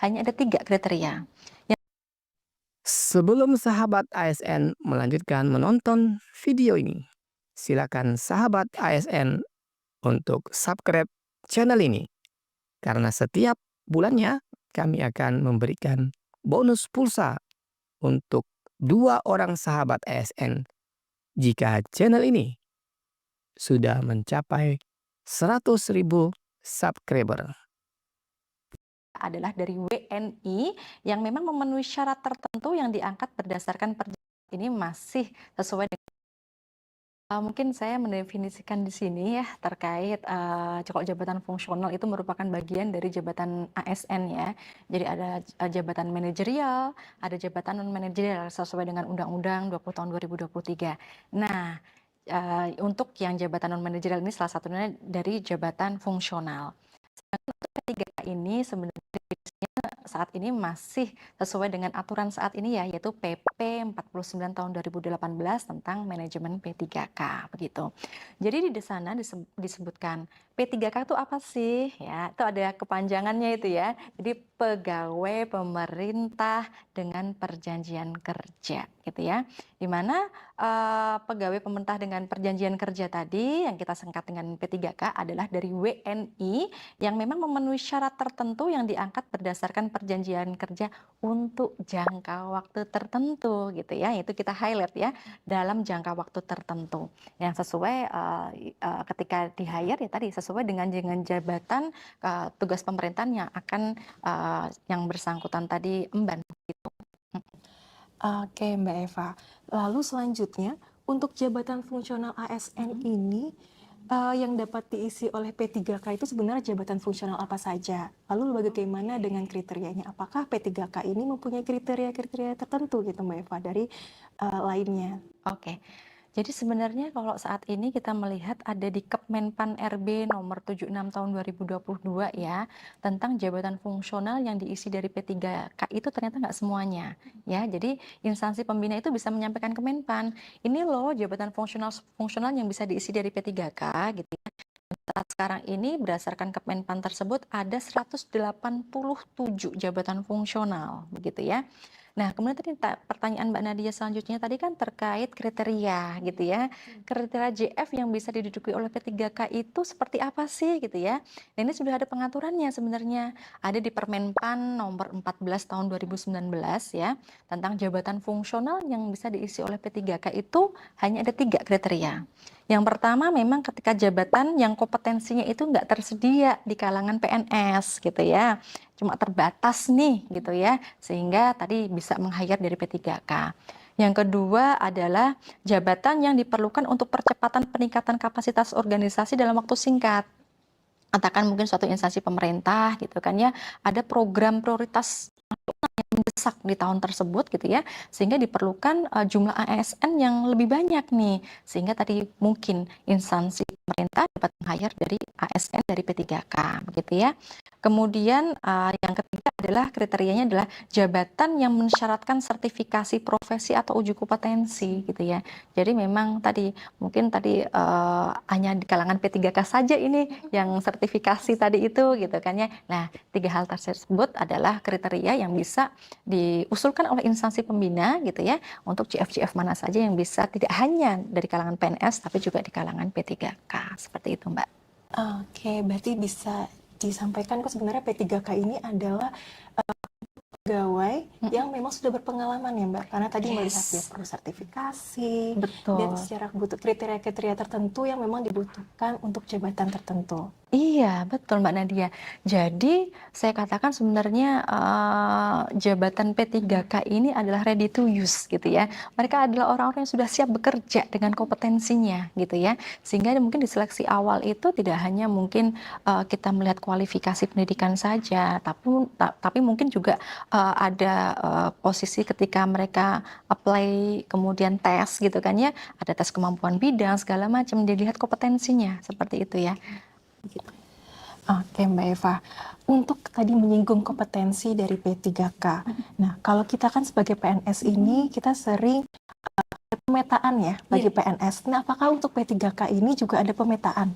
hanya ada 3 kriteria. Sebelum sahabat ASN melanjutkan menonton video ini, silakan sahabat ASN untuk subscribe channel ini. Karena setiap bulannya kami akan memberikan bonus pulsa untuk 2 orang sahabat ASN jika channel ini sudah mencapai 100.000 subscriber. Adalah dari WNI yang memang memenuhi syarat tertentu yang diangkat berdasarkan perjanjian ini masih sesuai dengan mungkin saya mendefinisikan di sini ya terkait kalau jabatan fungsional itu merupakan bagian dari jabatan ASN ya. Jadi ada jabatan manajerial, ada jabatan non manajerial sesuai dengan Undang-Undang 20 tahun 2023. Nah, untuk yang jabatan non manajerial ini salah satunya dari jabatan fungsional. Untuk ketiga ini sebenarnya saat ini masih sesuai dengan aturan saat ini ya, yaitu PP 49 tahun 2018 tentang manajemen P3K begitu. Jadi di sana disebutkan P3K itu apa sih? Ya, itu ada kepanjangannya itu ya. Jadi pegawai pemerintah dengan perjanjian kerja gitu ya. Di mana pegawai pemerintah dengan perjanjian kerja tadi yang kita singkat dengan P3K adalah dari WNI yang memang memenuhi syarat tertentu yang diangkat berdasarkan perjanjian kerja untuk jangka waktu tertentu gitu ya. Itu kita highlight ya, dalam jangka waktu tertentu yang sesuai ketika di hire ya tadi sesuai dengan jabatan tugas pemerintahan yang akan yang bersangkutan tadi emban gitu. Oke, Mbak Eva. Lalu selanjutnya, untuk jabatan fungsional ASN ini yang dapat diisi oleh P3K itu sebenarnya jabatan fungsional apa saja? Lalu bagaimana dengan kriterianya? Apakah P3K ini mempunyai kriteria-kriteria tertentu gitu Mbak Eva dari lainnya? Oke. Jadi sebenarnya kalau saat ini kita melihat ada di Kemenpan RB nomor 76 tahun 2022 ya, tentang jabatan fungsional yang diisi dari P3K itu ternyata nggak semuanya ya. Jadi instansi pembina itu bisa menyampaikan ke Menpan, ini loh jabatan fungsional yang bisa diisi dari P3K gitu ya. Saat sekarang ini berdasarkan Kemenpan tersebut ada 187 jabatan fungsional begitu ya. Nah, kemudian tadi pertanyaan Mbak Nadia selanjutnya tadi kan terkait kriteria gitu ya. Kriteria JF yang bisa diduduki oleh P3K itu seperti apa sih gitu ya. Dan ini sudah ada pengaturannya sebenarnya. Ada di Permenpan nomor 14 tahun 2019 ya, tentang jabatan fungsional yang bisa diisi oleh P3K itu hanya ada 3 kriteria. Yang pertama memang ketika jabatan yang kompetensinya itu nggak tersedia di kalangan PNS gitu ya. Cuma terbatas nih gitu ya, sehingga tadi bisa meng-hire dari P3K. Yang kedua adalah jabatan yang diperlukan untuk percepatan peningkatan kapasitas organisasi dalam waktu singkat. Katakan mungkin suatu instansi pemerintah gitu kan ya, ada program prioritas yang mendesak di tahun tersebut gitu ya, sehingga diperlukan jumlah ASN yang lebih banyak nih, sehingga tadi mungkin instansi pemerintah dapat meng-hire dari ASN dari P3K begitu ya. Kemudian yang ketiga adalah kriterianya adalah jabatan yang mensyaratkan sertifikasi profesi atau uji kompetensi gitu ya. Jadi memang tadi mungkin tadi hanya di kalangan P3K saja ini yang sertifikasi tadi itu gitu kan ya. Nah, 3 hal tersebut adalah kriteria yang bisa diusulkan oleh instansi pembina gitu ya, untuk JF-JF mana saja yang bisa tidak hanya dari kalangan PNS tapi juga di kalangan P3K. Seperti itu, Mbak. Oke, berarti bisa disampaikan kok sebenarnya P3K ini adalah pegawai yang memang sudah berpengalaman ya Mbak, karena tadi melihat dia perlu sertifikasi, dan secara kriteria-kriteria tertentu yang memang dibutuhkan untuk jabatan tertentu. Iya, betul Mbak Nadia. Jadi saya katakan sebenarnya jabatan P3K ini adalah ready to use gitu ya. Mereka adalah orang-orang yang sudah siap bekerja dengan kompetensinya gitu ya. Sehingga mungkin di seleksi awal itu tidak hanya mungkin kita melihat kualifikasi pendidikan saja, tapi mungkin juga ada posisi ketika mereka apply kemudian tes gitu kan ya. Ada tes kemampuan bidang segala macam, dilihat kompetensinya seperti itu ya. Oke Mbak Eva, untuk tadi menyinggung kompetensi dari P3K. Nah, kalau kita kan sebagai PNS ini kita sering ada pemetaan ya bagi PNS. Nah, apakah untuk P3K ini juga ada pemetaan?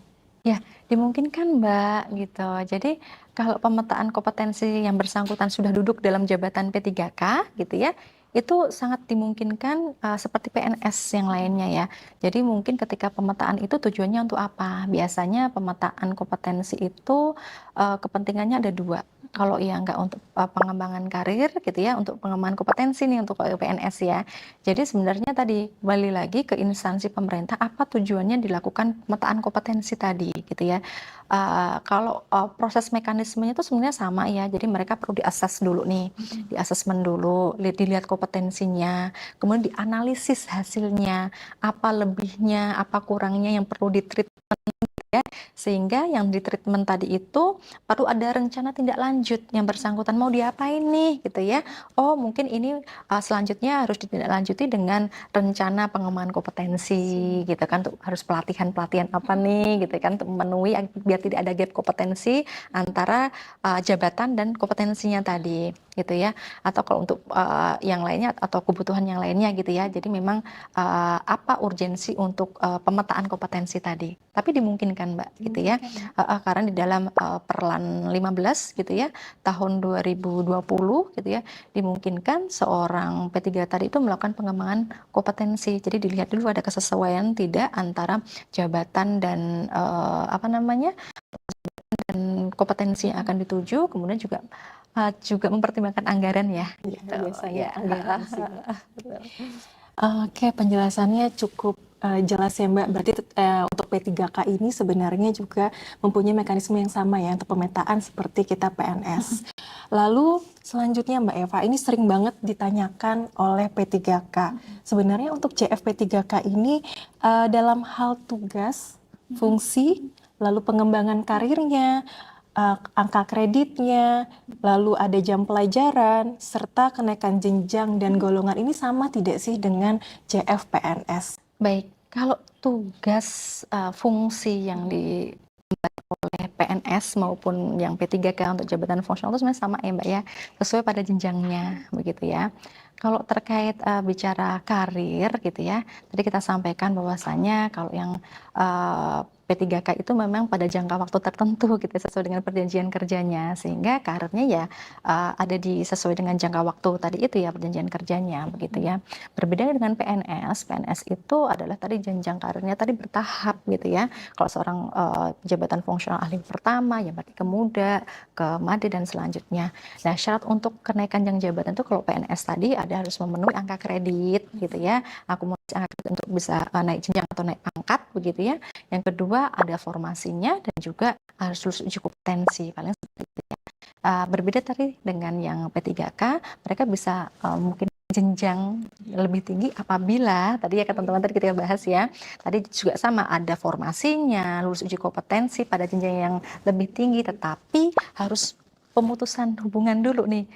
Ya, dimungkinkan Mbak, gitu. Jadi kalau pemetaan kompetensi yang bersangkutan sudah duduk dalam jabatan P3K gitu ya, itu sangat dimungkinkan seperti PNS yang lainnya ya. Jadi mungkin ketika pemetaan itu tujuannya untuk apa? Biasanya pemetaan kompetensi itu kepentingannya ada dua. Kalau ya nggak untuk pengembangan karir gitu ya, untuk pengembangan kompetensi nih untuk PNS ya. Jadi sebenarnya tadi kembali lagi ke instansi pemerintah, apa tujuannya dilakukan pemetaan kompetensi tadi gitu ya. Kalau proses mekanismenya itu sebenarnya sama ya. Jadi mereka perlu diakses dulu nih, diasesmen dulu, dilihat kompetensinya, kemudian dianalisis hasilnya, apa lebihnya, apa kurangnya yang perlu ya, sehingga yang di treatment tadi itu perlu ada rencana tindak lanjut yang bersangkutan mau diapain nih gitu ya. Oh mungkin ini selanjutnya harus ditindaklanjuti dengan rencana pengembangan kompetensi gitu kan, untuk harus pelatihan-pelatihan apa nih gitu kan, untuk memenuhi biar tidak ada gap kompetensi antara jabatan dan kompetensinya tadi gitu ya. Atau kalau untuk yang lainnya atau kebutuhan yang lainnya gitu ya. Jadi memang apa urgensi untuk pemetaan kompetensi tadi. Tapi dimungkinkan Mbak gitu ya. Karena di dalam Perlan 15 gitu ya, tahun 2020 gitu ya, dimungkinkan seorang P3 tadi itu melakukan pengembangan kompetensi. Jadi dilihat dulu ada kesesuaian tidak antara jabatan dan dan kompetensi yang akan dituju, kemudian juga mempertimbangkan anggaran ya Iya, gitu. biasanya Ya. anggaran sih. Betul. Oke, penjelasannya cukup jelas ya Mbak. Berarti untuk P3K ini sebenarnya juga mempunyai mekanisme yang sama ya untuk pemetaan seperti kita PNS. Lalu selanjutnya Mbak Eva, ini sering banget ditanyakan oleh P3K. Sebenarnya untuk JF P3K ini dalam hal tugas, fungsi, lalu pengembangan karirnya, angka kreditnya, lalu ada jam pelajaran, serta kenaikan jenjang dan golongan ini sama tidak sih dengan JF PNS? Baik, kalau tugas fungsi yang oleh PNS maupun yang P3K untuk jabatan fungsional itu sebenarnya sama ya Mbak ya, sesuai pada jenjangnya begitu ya. Kalau terkait bicara karir gitu ya, tadi kita sampaikan bahwasanya kalau yang P3K itu memang pada jangka waktu tertentu gitu ya, sesuai dengan perjanjian kerjanya, sehingga karirnya ya ada sesuai dengan jangka waktu tadi itu ya, perjanjian kerjanya begitu ya. Berbeda dengan PNS, PNS itu adalah tadi jenjang karirnya tadi bertahap gitu ya. Kalau seorang jabatan fungsional ahli pertama ya berarti ke muda, ke made dan selanjutnya. Nah, syarat untuk kenaikan jabatan itu kalau PNS tadi ada harus memenuhi angka kredit gitu ya, akumulasi angka kredit untuk bisa naik jenjang atau naik pangkat begitu ya. Yang kedua ada formasinya dan juga harus lulus uji kompetensi, paling seperti itu ya. Berbeda tadi dengan yang P3K, mereka bisa mungkin jenjang lebih tinggi apabila tadi ya teman-teman tadi kita bahas ya, tadi juga sama ada formasinya, lulus uji kompetensi pada jenjang yang lebih tinggi, tetapi harus pemutusan hubungan dulu nih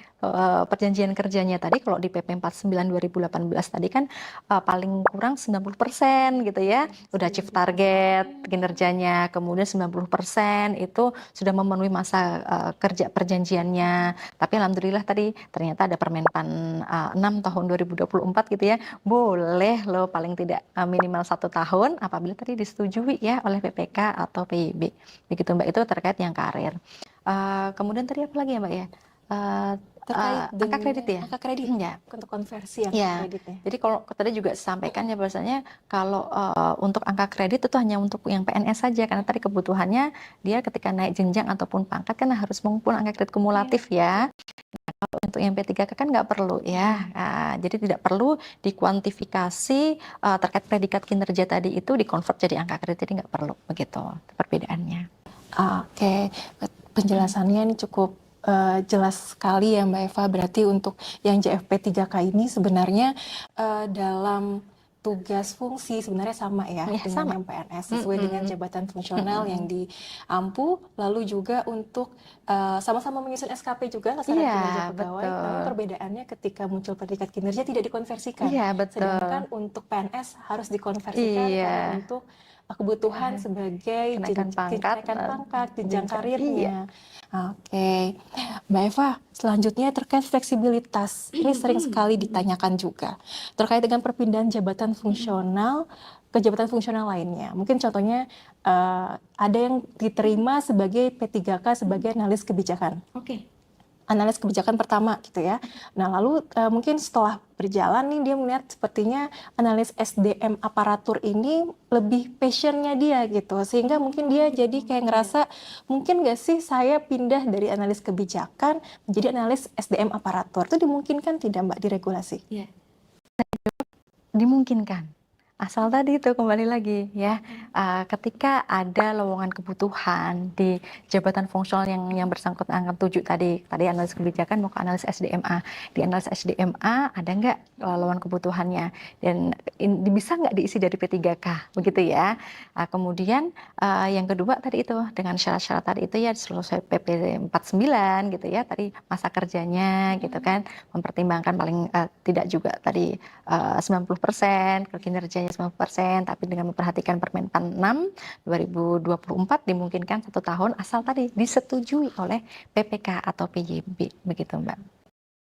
perjanjian kerjanya tadi. Kalau di PP 49 2018 tadi kan paling kurang 90% gitu ya, udah achieve target kinerjanya, kemudian 90% itu sudah memenuhi masa kerja perjanjiannya. Tapi alhamdulillah tadi ternyata ada Permenpan 6 tahun 2024 gitu ya, boleh loh paling tidak minimal 1 tahun apabila tadi disetujui ya oleh PPK atau PYB. Begitu Mbak, itu terkait yang karir. Kemudian tadi apa lagi ya Mbak ya? Terkait Angka kredit ya? angka kredit Ya. untuk konversi angka Ya, kreditnya. jadi kalau tadi juga sampaikan ya bahwasanya kalau untuk angka kredit itu hanya untuk yang PNS saja, karena tadi kebutuhannya dia ketika naik jenjang ataupun pangkat kan harus mengumpulkan angka kredit kumulatif ya. Nah, kalau untuk yang P3K kan nggak perlu ya. Jadi tidak perlu dikuantifikasi terkait predikat kinerja tadi itu dikonvert jadi angka kredit, jadi nggak perlu begitu perbedaannya. Oke, penjelasannya ini cukup jelas sekali ya Mbak Eva. Berarti untuk yang JFP 3K ini sebenarnya dalam tugas fungsi sebenarnya sama ya Ya, dengan sama. yang PNS, sesuai dengan jabatan fungsional yang diampu, lalu juga untuk sama-sama menyusun SKP juga laksana Iya, kinerja pegawai, betul. namun perbedaannya ketika muncul predikat kinerja tidak dikonversikan. Iya, betul. Sedangkan untuk PNS harus dikonversikan Iya. karena untuk kebutuhan sebagai Kenaikan pangkat, kenaikan pangkat, jenjang iya. karirnya. Oke, Mbak Eva, selanjutnya terkait fleksibilitas. Ini sering sekali ditanyakan juga terkait dengan perpindahan jabatan fungsional ke jabatan fungsional lainnya. Mungkin contohnya ada yang diterima sebagai P3K sebagai analis kebijakan. Oke. Analis kebijakan pertama gitu ya. Nah lalu mungkin setelah berjalan nih dia melihat sepertinya analis SDM aparatur ini lebih passionnya dia gitu. Sehingga mungkin dia jadi kayak ngerasa mungkin gak sih saya pindah dari analis kebijakan menjadi analis SDM aparatur. Itu dimungkinkan tidak Mbak diregulasi? Iya. Dimungkinkan. Asal tadi itu kembali lagi ya, ketika ada lowongan kebutuhan di jabatan fungsional yang bersangkutan angka 7 tadi analis kebijakan mau ke analis SDMA. Di analis SDMA ada nggak lowongan kebutuhannya dan bisa nggak diisi dari P3K begitu ya. Kemudian yang kedua tadi itu dengan syarat-syarat tadi itu ya selesai PP 49 gitu ya, tadi masa kerjanya gitu kan, mempertimbangkan paling tidak juga tadi 90% kalau kinerjanya 90%, tapi dengan memperhatikan Permenpan 6 2024 dimungkinkan 1 tahun asal tadi disetujui oleh PPK atau PJB begitu Mbak.